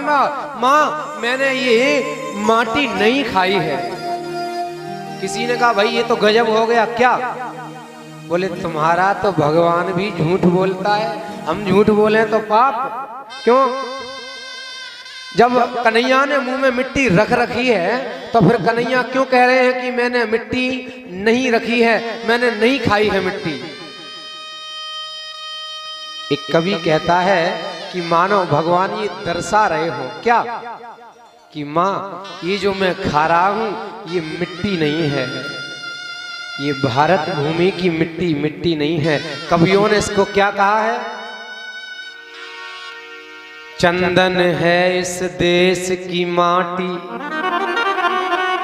कहूंगा माँ मैंने ये माटी नहीं खाई है। किसी ने कहा भाई ये तो गजब हो गया, क्या? बोले तुम्हारा तो भगवान भी झूठ बोलता है, हम झूठ बोले तो पाप। क्यों? जब कन्हैया ने मुंह में मिट्टी रख रखी है तो फिर कन्हैया क्यों कह रहे हैं कि मैंने मिट्टी नहीं रखी है, मैंने नहीं खाई है मिट्टी? एक कवि कहता है कि मानो भगवान ये दर्शा रहे हो क्या कि माँ ये जो मैं खा रहा हूं ये मिट्टी नहीं है, ये भारत भूमि की मिट्टी मिट्टी नहीं है। कवियों ने इसको क्या कहा है? चंदन है इस देश की माटी।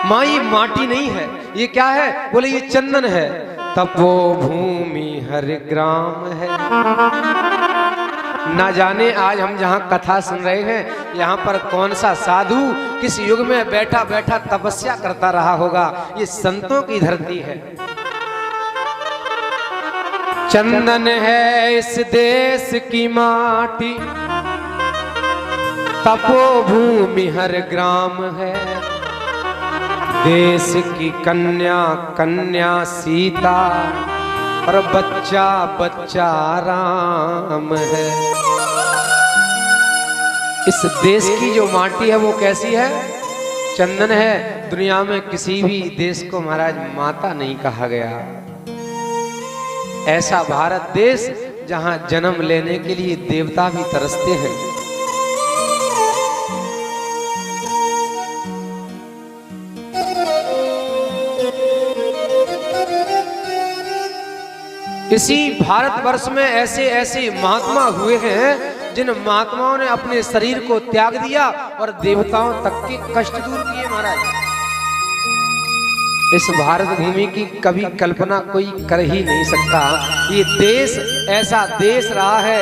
माँ ये माटी नहीं है, ये क्या है? बोले ये चंदन है। तपो भूमि हर ग्राम है। ना जाने आज हम जहाँ कथा सुन रहे हैं यहाँ पर कौन सा साधु किस युग में बैठा बैठा तपस्या करता रहा होगा। ये संतों की धरती है। चंदन है इस देश की माटी, तपो भूमि हर ग्राम है। देश की कन्या कन्या सीता और बच्चा बच्चा राम है। इस देश की जो माटी है वो कैसी है? चंदन है। दुनिया में किसी भी देश को महाराज माता नहीं कहा गया। ऐसा भारत देश जहां जन्म लेने के लिए देवता भी तरसते हैं। इसी भारतवर्ष में ऐसे ऐसे महात्मा हुए हैं जिन महात्माओं ने अपने शरीर को त्याग दिया और देवताओं तक के कष्ट दूर किए। महाराज इस भारत भूमि की कभी कल्पना कोई कर ही नहीं सकता। ये देश ऐसा देश रहा है।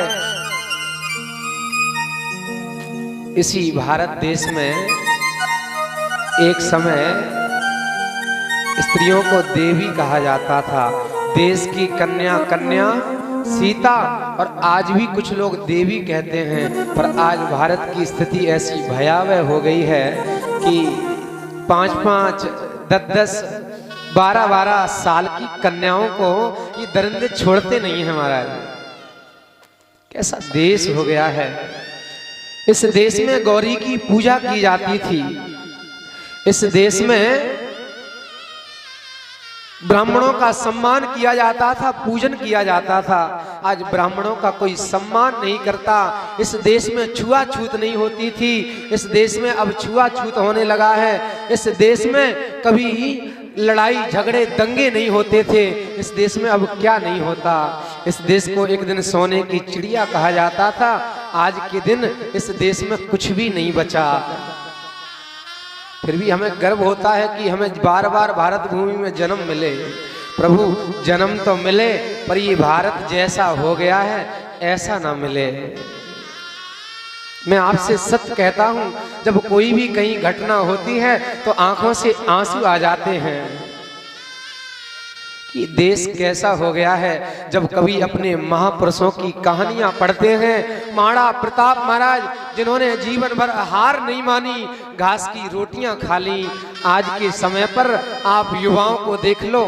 इसी भारत देश में एक समय स्त्रियों को देवी कहा जाता था। देश की कन्या कन्या सीता, और आज भी कुछ लोग देवी कहते हैं। पर आज भारत की स्थिति ऐसी भयावह हो गई है कि 5-5, 10-10, 12-12 साल की कन्याओं को ये दरिंदे छोड़ते नहीं है। महाराज कैसा देश हो गया है। इस देश में गौरी की पूजा की जाती थी। इस देश में ब्राह्मणों का सम्मान किया जाता था, पूजन किया जाता था। आज ब्राह्मणों का कोई सम्मान नहीं करता। इस देश में छुआछूत नहीं होती थी। इस देश में अब छुआछूत होने लगा है। इस देश में कभी लड़ाई झगड़े दंगे नहीं होते थे। इस देश में अब क्या नहीं होता। इस देश को एक दिन सोने की चिड़िया कहा जाता था। आज के दिन इस देश में कुछ भी नहीं बचा। फिर भी हमें गर्व होता है कि हमें बार बार भारत भूमि में जन्म मिले। प्रभु जन्म तो मिले पर ये भारत जैसा हो गया है ऐसा ना मिले। मैं आपसे सत्य कहता हूं, जब कोई भी कहीं घटना होती है तो आंखों से आंसू आ जाते हैं कि देश कैसा हो गया है। जब कभी अपने महापुरुषों की कहानियां पढ़ते हैं, महाराणा प्रताप महाराज जिन्होंने जीवन भर हार नहीं मानी, घास की रोटियां खा ली। आज के समय पर आप युवाओं को देख लो,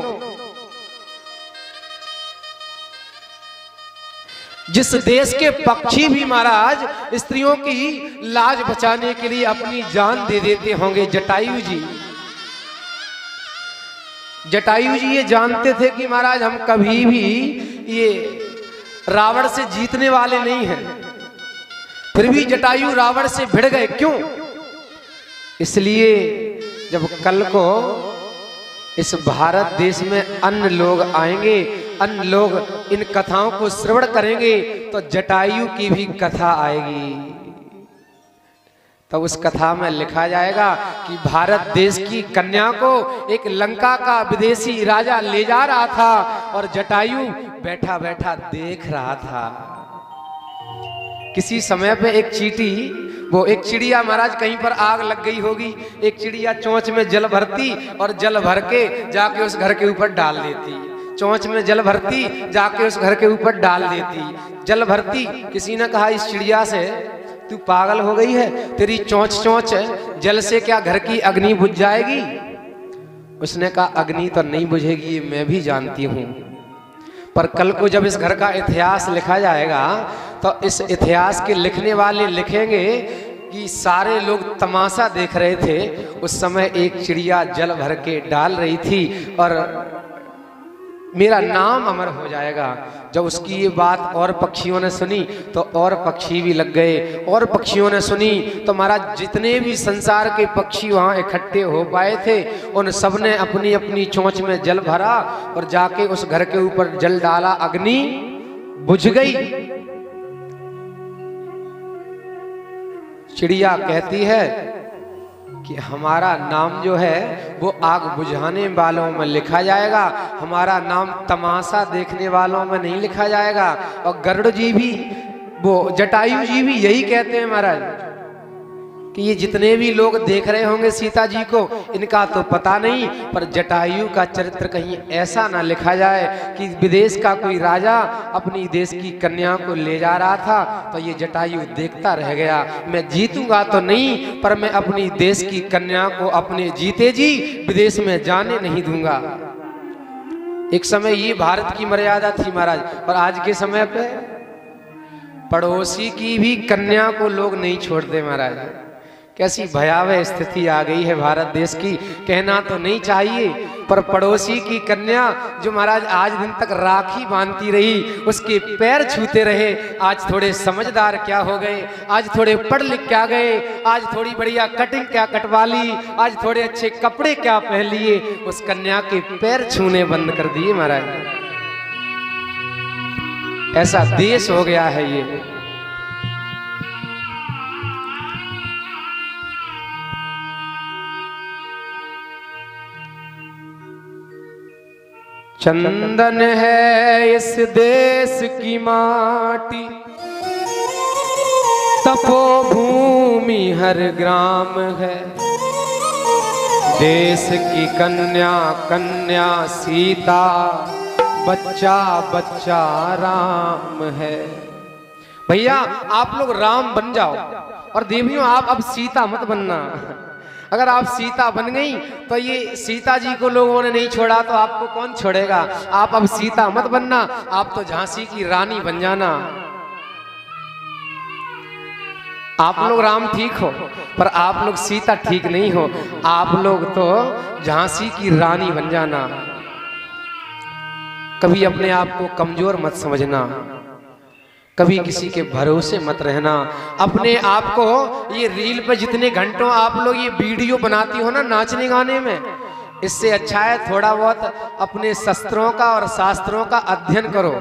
जिस देश के पक्षी भी महाराज स्त्रियों की लाज बचाने के लिए अपनी जान दे देते होंगे। जटायु जी, जटायु जी ये जानते थे कि महाराज हम कभी भी ये रावण से जीतने वाले नहीं हैं। फिर भी जटायु रावण से भिड़ गए। क्यों? इसलिए जब कल को इस भारत देश में अन्य लोग आएंगे, अन्य लोग इन कथाओं को श्रवण करेंगे तो जटायु की भी कथा आएगी। तब उस कथा में लिखा जाएगा कि भारत देश की कन्या को एक लंका का विदेशी राजा ले जा रहा था और जटायु बैठा बैठा देख रहा था। किसी समय पे एक चींटी, वो एक चिड़िया महाराज, कहीं पर आग लग गई होगी, एक चिड़िया चोंच में जल भरती और जल भर के जाके उस घर के ऊपर डाल देती। चोंच में जल भरती, जाके उस घर के ऊपर डाल देती, जल भरती। किसी ने कहा इस चिड़िया से तू पागल हो गई है, तेरी चोंच चोंच जल से क्या घर की अग्नि बुझ जाएगी? उसने कहा अग्नि तो नहीं बुझेगी, ये मैं भी जानती हूं, पर कल को जब इस घर का इतिहास लिखा जाएगा तो इस इतिहास के लिखने वाले लिखेंगे कि सारे लोग तमाशा देख रहे थे, उस समय एक चिड़िया जल भर के डाल रही थी और मेरा नाम अमर हो जाएगा। जब उसकी ये बात और पक्षियों ने सुनी तो और पक्षी भी लग गए, और पक्षियों ने सुनी तो महाराज जितने भी संसार के पक्षी वहां इकट्ठे हो पाए थे उन सब ने अपनी अपनी चोंच में जल भरा और जाके उस घर के ऊपर जल डाला, अग्नि बुझ गई। चिड़िया कहती है कि हमारा नाम जो है वो आग बुझाने वालों में लिखा जाएगा, हमारा नाम तमाशा देखने वालों में नहीं लिखा जाएगा। और गरुड़ जी भी, वो जटायु जी भी यही कहते हैं महाराज कि ये जितने भी लोग देख रहे होंगे सीता जी को, इनका तो पता नहीं, पर जटायु का चरित्र कहीं ऐसा ना लिखा जाए कि विदेश का कोई राजा अपनी देश की कन्या को ले जा रहा था तो ये जटायु देखता रह गया, मैं जीतूंगा तो नहीं पर मैं अपनी देश की कन्या को अपने जीते जी विदेश में जाने नहीं दूंगा। एक समय ये भारत की मर्यादा थी महाराज, और आज के समय पे पड़ोसी की भी कन्या को लोग नहीं छोड़ते महाराज। कैसी भयावह स्थिति आ गई है भारत देश की, कहना तो नहीं चाहिए, पर पड़ोसी की कन्या जो महाराज आज दिन तक राखी बांधती रही, उसके पैर छूते रहे, आज थोड़े समझदार क्या हो गए, आज थोड़े पढ़ लिख क्या गए, आज थोड़ी बढ़िया कटिंग क्या कटवा ली, आज थोड़े अच्छे कपड़े क्या पहन लिए, उस कन्या के पैर छूने बंद कर दिए महाराज। ऐसा देश हो गया है ये। चंदन है इस देश की माटी, तपोभूमि हर ग्राम है, देश की कन्या कन्या सीता, बच्चा बच्चा राम है। भैया आप लोग राम बन जाओ, और देवियों आप अब सीता मत बनना। अगर आप सीता बन गई तो ये सीता जी को लोगों ने नहीं छोड़ा तो आपको कौन छोड़ेगा। आप अब सीता मत बनना, आप तो झांसी की रानी बन जाना। आप लोग राम ठीक हो पर आप लोग सीता ठीक नहीं हो, आप लोग तो झांसी की रानी बन जाना। कभी अपने आप को कमजोर मत समझना, कभी किसी के भरोसे मत रहना। अपने आप को ये रील पे जितने घंटों आप लोग ये वीडियो बनाती हो ना नाचने गाने में, इससे अच्छा है थोड़ा बहुत अपने शस्त्रों का और शास्त्रों का अध्ययन करो।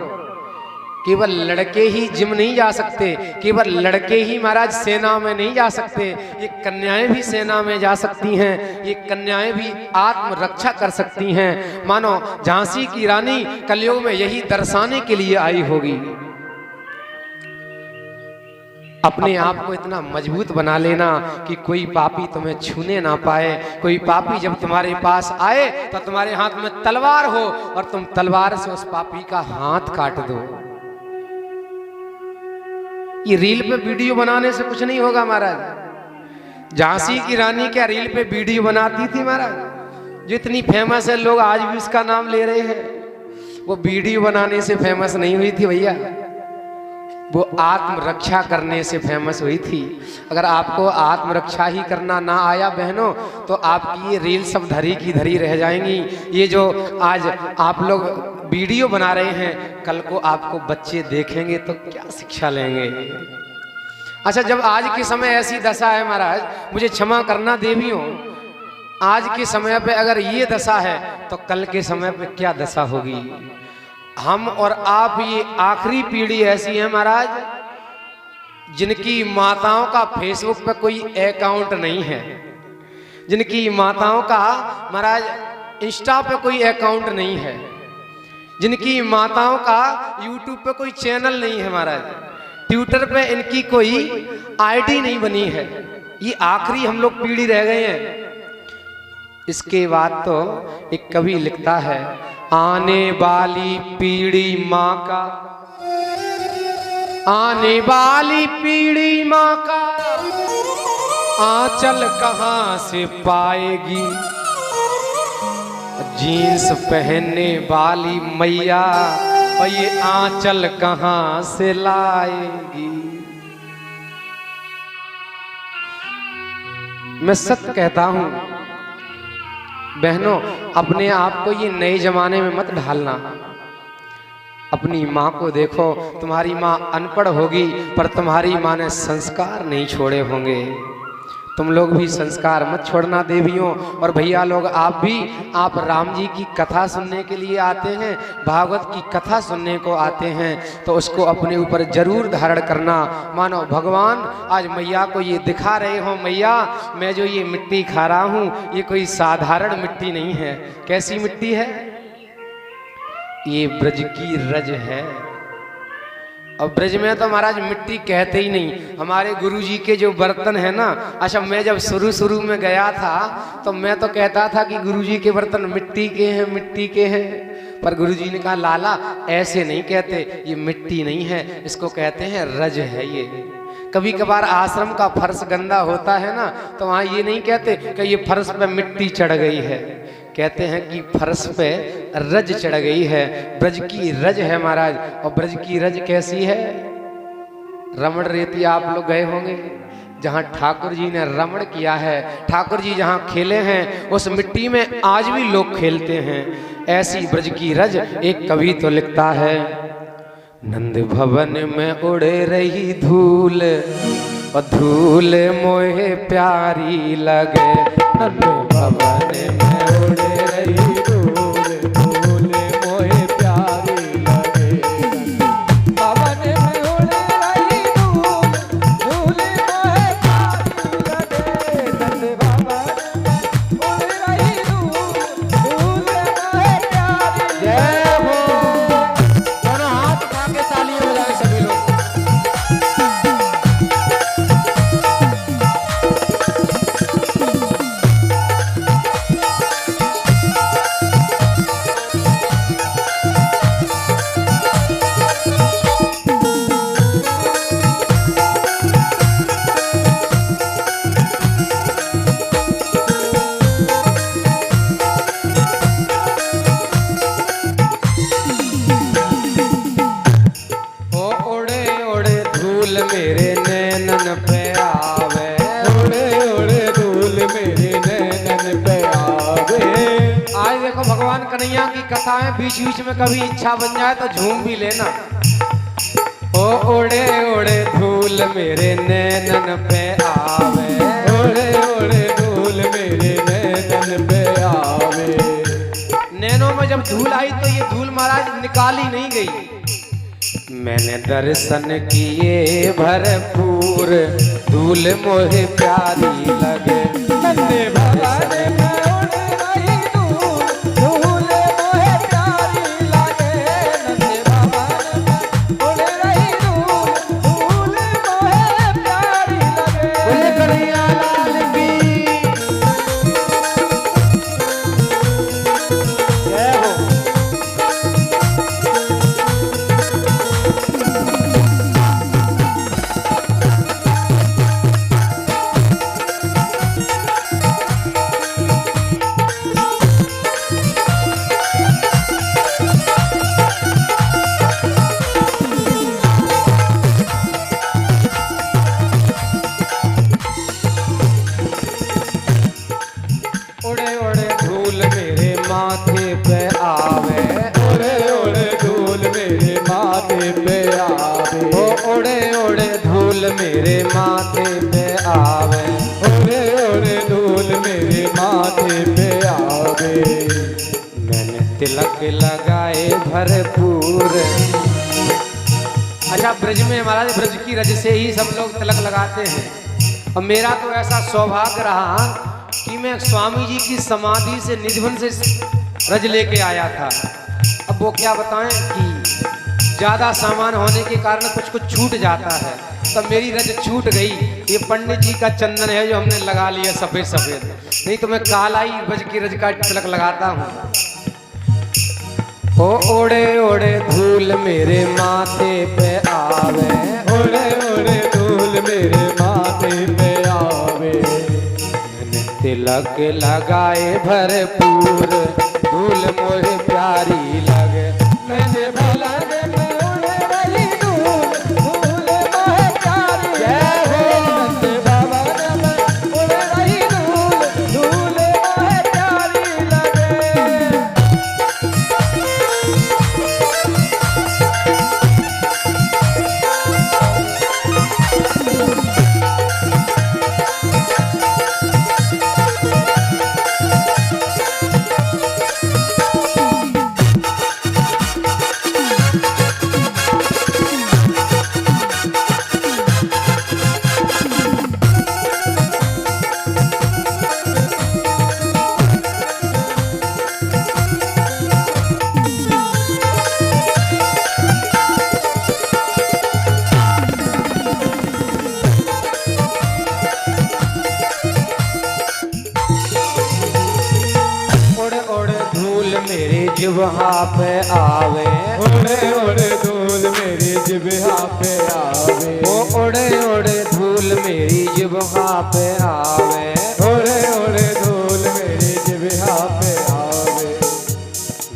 केवल लड़के ही जिम नहीं जा सकते, केवल लड़के ही महाराज सेना में नहीं जा सकते, ये कन्याएं भी सेना में जा सकती हैं, ये कन्याएं भी आत्मरक्षा कर सकती हैं। मानो झांसी की रानी कलयुग में यही दर्शाने के लिए आई होगी। अपने आप को इतना मजबूत बना लेना कि कोई पापी तुम्हें छूने ना पाए। कोई पापी जब तुम्हारे पास आए तो तुम्हारे हाथ में तलवार हो और तुम तलवार से उस पापी का हाथ काट दो। ये रील पे वीडियो बनाने से कुछ नहीं होगा महाराज। झांसी की रानी क्या रील पे वीडियो बनाती थी महाराज? जो इतनी फेमस है, लोग आज भी उसका नाम ले रहे हैं, वो वीडियो बनाने से फेमस नहीं हुई थी भैया, वो आत्मरक्षा करने से फेमस हुई थी। अगर आपको आत्मरक्षा ही करना ना आया बहनों तो आपकी ये रील सब धरी की धरी रह जाएंगी। ये जो आज आप लोग वीडियो बना रहे हैं, कल को आपको बच्चे देखेंगे तो क्या शिक्षा लेंगे। अच्छा, जब आज के समय ऐसी दशा है महाराज, मुझे क्षमा करना देवियों, आज के समय पे अगर ये दशा है तो कल के समय पे क्या दशा होगी। हम और आप ये आखिरी पीढ़ी ऐसी है महाराज जिनकी माताओं का फेसबुक पे कोई अकाउंट नहीं है, जिनकी माताओं का महाराज इंस्टा पे कोई अकाउंट नहीं है, जिनकी माताओं का यूट्यूब पे कोई चैनल नहीं है महाराज, ट्विटर पे इनकी कोई आईडी नहीं बनी है। ये आखिरी हम लोग पीढ़ी रह गए हैं। इसके बाद तो एक कवि लिखता है, आने वाली पीढ़ी माँ का आने वाली पीढ़ी माँ का आंचल कहाँ से पाएगी, जीन्स पहनने वाली मैया और ये आंचल कहाँ से लाएगी। मैं सत्य कहता हूं बहनों, अपने आप को ये नए जमाने में मत ढालना। अपनी माँ को देखो, तुम्हारी माँ अनपढ़ होगी पर तुम्हारी माँ ने संस्कार नहीं छोड़े होंगे। तुम लोग भी संस्कार मत छोड़ना देवियों। और भैया लोग आप भी, आप राम जी की कथा सुनने के लिए आते हैं, भागवत की कथा सुनने को आते हैं, तो उसको अपने ऊपर जरूर धारण करना। मानो भगवान आज मैया को ये दिखा रहे हो, मैया मैं जो ये मिट्टी खा रहा हूँ ये कोई साधारण मिट्टी नहीं है। कैसी मिट्टी है? ये ब्रज की रज है। और ब्रज में तो महाराज मिट्टी कहते ही नहीं। हमारे गुरुजी के जो बर्तन है ना, अच्छा मैं जब शुरू में गया था तो मैं तो कहता था कि गुरुजी के बर्तन मिट्टी के हैं, मिट्टी के हैं। पर गुरुजी ने कहा लाला ऐसे नहीं कहते, ये मिट्टी नहीं है, इसको कहते हैं रज है। ये कभी कभार आश्रम का फर्श गंदा होता है ना, तो वहाँ ये नहीं कहते कि ये फर्श पे मिट्टी चढ़ गई है, कहते हैं कि फर्श पे रज चढ़ गई है। ब्रज की रज है महाराज। और ब्रज की रज कैसी है? रमण रेती आप लोग गए होंगे, जहाँ ठाकुर जी ने रमण किया है, ठाकुर जी जहाँ खेले हैं उस मिट्टी में आज भी लोग खेलते हैं। ऐसी ब्रज की रज एक कवि तो लिखता है, नंद भवन में उड़े रही धूल और धूल मोहे प्यारी लगे। नंद भवन में उड़े रही धूल, धूल मोहे प्यारी लगे। भवन में उड़े रही धूल, धूल मोहे प्यारी लगे। नंद भवन में उड़े रही धूल, धूल मोहे प्यारी लगे। जय हो। दोनों हाथ उठा के तालियां बजाएं सभी लोग। मेरे नैनन पे आवे, उड़े उड़े धूल मेरे नैनन पे आवे। आज देखो भगवान कन्हैया की कथा में बीच बीच में कभी इच्छा बन जाए तो झूम भी लेना। ओ उड़े उड़े धूल मेरे नैनन पे आवे, उड़े उड़े धूल मेरे नैनन पे आवे। नैनों में जब धूल आई तो ये धूल महाराज निकाली नहीं गई। मैंने दर्शन किए भरपूर, धूल मोहे प्यारी लगे। नंदे भवन में उड़ रही धूल, धूल मोहे प्यारी लगे। नंदे भवन में उड़ रही धूल, धूल मोहे प्यारी लगे। बोले कन्हैया लाल की जय हो। उड़े उड़े धूल मेरे माथे पे आवे, उड़े उड़े धूल मेरे माथे पे आवे। ओ उड़े उड़े धूल मेरे माथे पे आवे, उड़े उड़े धूल मेरे माथे पे आवे। मैंने तिलक लगाए भरपूर। अच्छा ब्रज में महाराज ब्रज की रज से ही सब लोग तिलक लगाते हैं। और मेरा तो ऐसा सौभाग्य रहा कि मैं स्वामी जी की समाधि से निधिवन से रज लेके आया था। अब वो क्या बताएं कि ज़्यादा सामान होने के कारण कुछ कुछ छूट जाता है, तब मेरी रज छूट गई। ये पंडित जी का चंदन है जो हमने लगा लिया सफ़ेद सफ़ेद, नहीं तो मैं काला ही ब्रज की रज का तिलक लगाता हूँ। ओ ओड़े ओड़े धूल मेरे माथे पे आवे, ओड़े ओड़े धूल मेरे माथे पे आवे। मैंने तिलक लगाए भरपूर, धूल मोहे प्यारी लगे। मैंने भला में उड़े रही धूल, धूल मोहे प्यारी लगे। नंद बाबा में उड़े रही धूल, धूल मोहे प्यारी लगे। ओड़े ओड़े धूल मेरे जिह्वा पे आवे, ओड़े ओड़े धूल मेरी जिह्वा पे आवे। ओ ओड़े ओड़े धूल मेरी जिह्वा पे आवे। ओड़े ओड़े धूल मेरी जिह्वा पे आवे।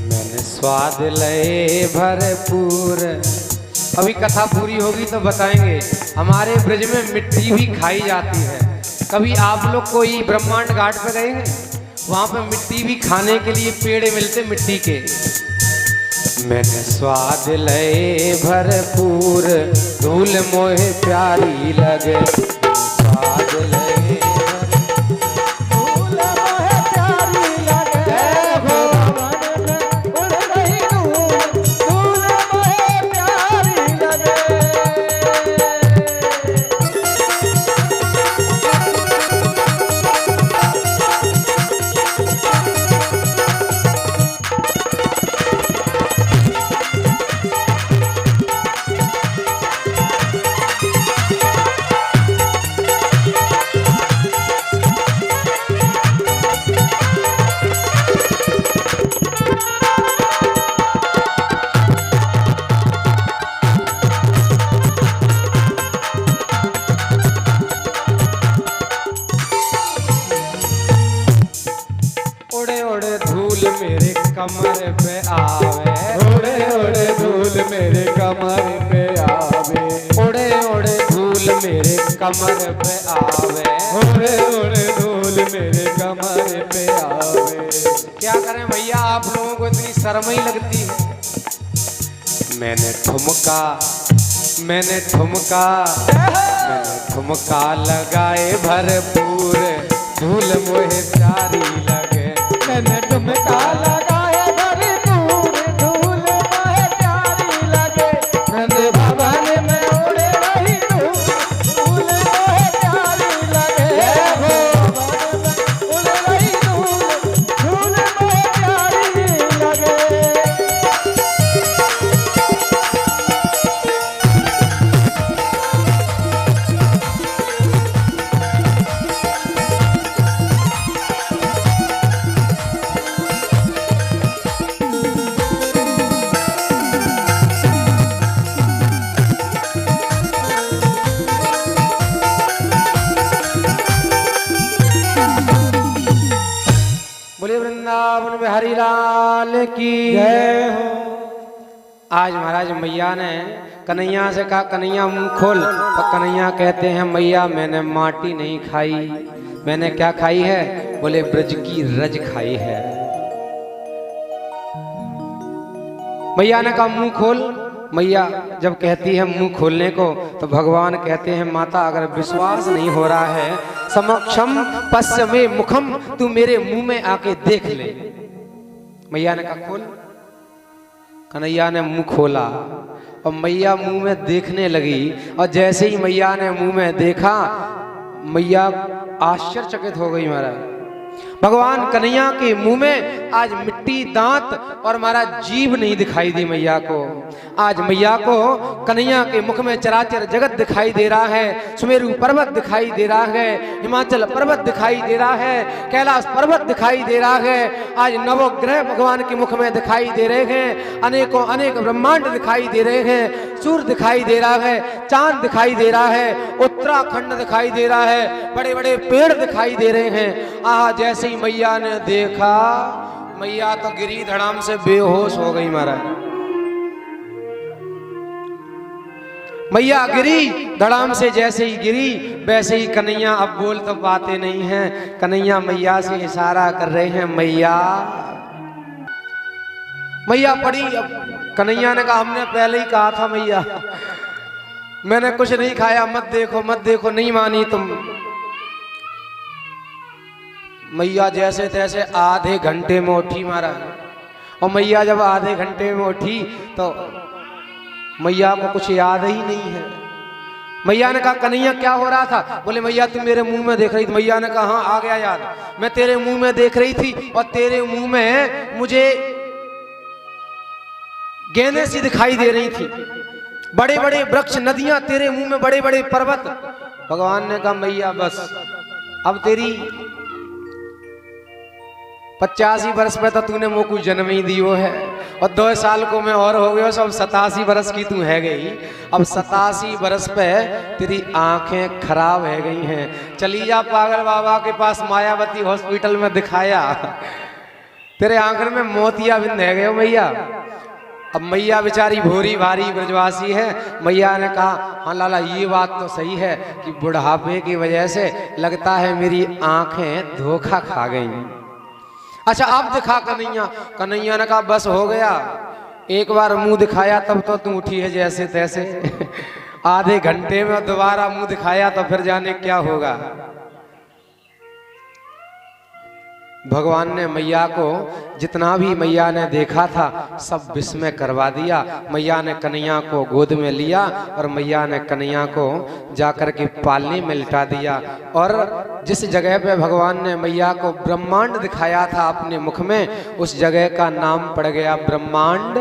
मैंने स्वाद लए भरपूर। अभी कथा पूरी होगी तो बताएंगे। हमारे ब्रज में मिट्टी भी खाई जाती है। कभी आप लोग कोई ब्रह्मांड घाट पे गए हैं? वहां पे मिट्टी भी खाने के लिए पेड़ मिलते मिट्टी के। मैंने स्वाद लए भरपूर, धूल मोहे प्यारी लगे। स्वाद लए धूल मोहे प्यारी लगे। भवन में उड़ रही धूल, धूल मोहे प्यारी लगे। ओड़े ओड़े धूल मेरे कमर पे आवे। ओड़े ओड़े धूल मेरे कमर पे आवे। ओड़े ओड़े धूल मेरे कमर पे आवे। ओड़े ओड़े धूल मेरे कमर पे आवे। क्या करें भैया, आप लोगों को इतनी शर्म ही लगती है। मैंने ठुमका मैंने ठुमका मैंने ठुमका लगाए भरपूर, धूल मोहे प्यारी लगे। मैंने ठुमका लगाए भरपूर, धूल मोहे प्यारी लगे। नंद भवन में उड़े रही धूल, धूल मोहे प्यारी लगे। भवन में उड़े रही धूल, धूल मोहे प्यारी लगे। बोले वृंदावन बिहारी लाल की जय हो। आज महाराज मैया ने कन्हैया से कहा, कन्हैया मुंह खोल। तो कन्हैया कहते हैं, मैया मैंने माटी नहीं खाई। मैंने क्या खाई है? बोले ब्रज की रज खाई है। मैया ने कहा मुंह खोल। मैया जब कहती है मुंह खोलने को, तो भगवान कहते हैं, माता अगर विश्वास नहीं हो रहा है, समक्षम पश्चिमे मुखम, तू मेरे मुंह में आके देख ले। मैया ने कहा खोल। कन्हैया ने मुंह खोला और मैया मुंह में देखने लगी। और जैसे ही मैया ने मुंह में देखा, मैया आश्चर्यचकित हो गई महाराज। भगवान कन्हैया के मुंह में आज मिट्टी दांत और हमारा जीभ नहीं दिखाई दी मैया को। आज मैया को कन्हैया के मुख में चराचर जगत दिखाई दे रहा है, सुमेरु पर्वत दिखाई दे रहा है, हिमाचल पर्वत दिखाई दे रहा है, कैलाश पर्वत दिखाई दे रहा है। आज नवग्रह भगवान के मुख में दिखाई दे रहे हैं, अनेकों अनेक ब्रह्मांड दिखाई दे रहे हैं, सूर्य दिखाई दे रहा है, चांद दिखाई दे रहा है, उत्तराखंड दिखाई दे रहा है, बड़े बड़े पेड़ दिखाई दे रहे हैं। आह, जैसे ही मैया ने देखा, मैया तो गिरी धड़ाम से बेहोश हो गई महाराज। मैया गिरी धड़ाम से, जैसे ही गिरी वैसे ही कन्हैया, अब बोल तो पाते नहीं हैं, कन्हैया मैया से इशारा कर रहे हैं, मैया। मैया पड़ी। अब कन्हैया ने कहा, हमने पहले ही कहा था मैया, मैंने कुछ नहीं खाया, मत देखो मत देखो। नहीं मानी तुम। मैया जैसे तैसे आधे घंटे में उठी महाराज। और मैया जब आधे घंटे में उठी तो मैया को कुछ याद ही नहीं है। मैया ने कहा, कन्हैया क्या हो रहा था? बोले मैया तुम मेरे मुंह में देख रही थी। मैया ने कहा, हाँ आ गया याद, मैं तेरे मुंह में देख रही थी और तेरे मुंह में मुझे गेंदें सी दिखाई दे रही थी, बड़े बड़े वृक्ष, नदियां, तेरे मुंह में बड़े बड़े पर्वत। भगवान ने कहा, मैया बस अब तेरी 85 वर्ष पे तो तूने मुझको जन्म ही दियो है, और 2 साल को मैं और हो गया, सब 87 वर्ष की तू है गई। अब 87 वर्ष पे तेरी आंखें खराब है गई हैं। चली जा पागल बाबा के पास, मायावती हॉस्पिटल में दिखाया, तेरे आंखों में मोतियाबिंद है गए मैया। अब मैया बेचारी भोरी भारी ब्रजवासी है। मैया ने कहा, हाँ लाला ये बात तो सही है कि बुढ़ापे की वजह से लगता है मेरी आंखें धोखा खा गई। अच्छा अब दिखा कन्हैया। कन्हैया ने कहा, बस हो गया, एक बार मुंह दिखाया तब तो तू उठी है जैसे तैसे। आधे घंटे में दोबारा मुंह दिखाया तो फिर जाने क्या होगा। भगवान ने मैया को जितना भी मैया ने देखा था सब विस्मय करवा दिया। मैया ने कन्हैया को गोद में लिया और मैया ने कन्हैया को जाकर के पालने में लिटा दिया। और जिस जगह पे भगवान ने मैया को ब्रह्मांड दिखाया था अपने मुख में, उस जगह का नाम पड़ गया ब्रह्मांड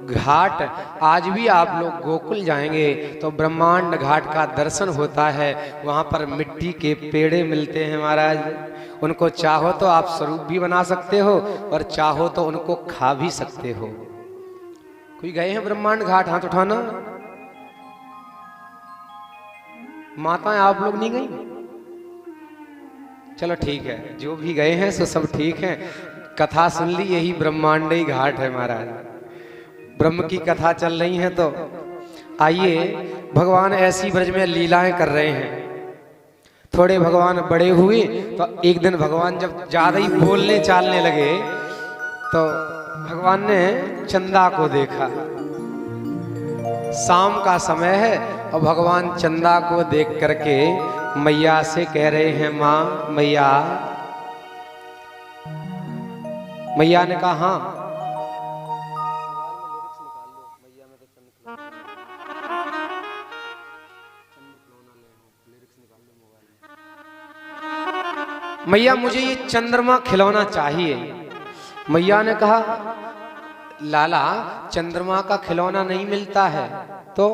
घाट। आज भी आप लोग गोकुल जाएंगे तो ब्रह्मांड घाट का दर्शन होता है। वहाँ पर मिट्टी के पेड़े मिलते हैं महाराज, उनको चाहो तो आप स्वरूप भी बना सकते हो और चाहो तो उनको खा भी सकते हो। कोई गए हैं ब्रह्मांड घाट? हाथ उठाना। माताएं आप लोग नहीं गई? चलो ठीक है, जो भी गए हैं सो सब ठीक है। कथा सुन ली, यही ब्रह्मांडी घाट है महाराज। ब्रह्म की कथा चल रही है तो आइए, भगवान ऐसी ब्रज में लीलाएं कर रहे हैं। थोड़े भगवान बड़े हुए तो एक दिन भगवान जब ज्यादा ही बोलने चालने लगे तो भगवान ने चंदा को देखा। शाम का समय है और भगवान चंदा को देख करके मैया से कह रहे हैं, माँ मैया। मैया ने कहा, हाँ। मैया मुझे ये चंद्रमा खिलौना चाहिए। मैया ने कहा, लाला चंद्रमा का खिलौना नहीं मिलता है। तो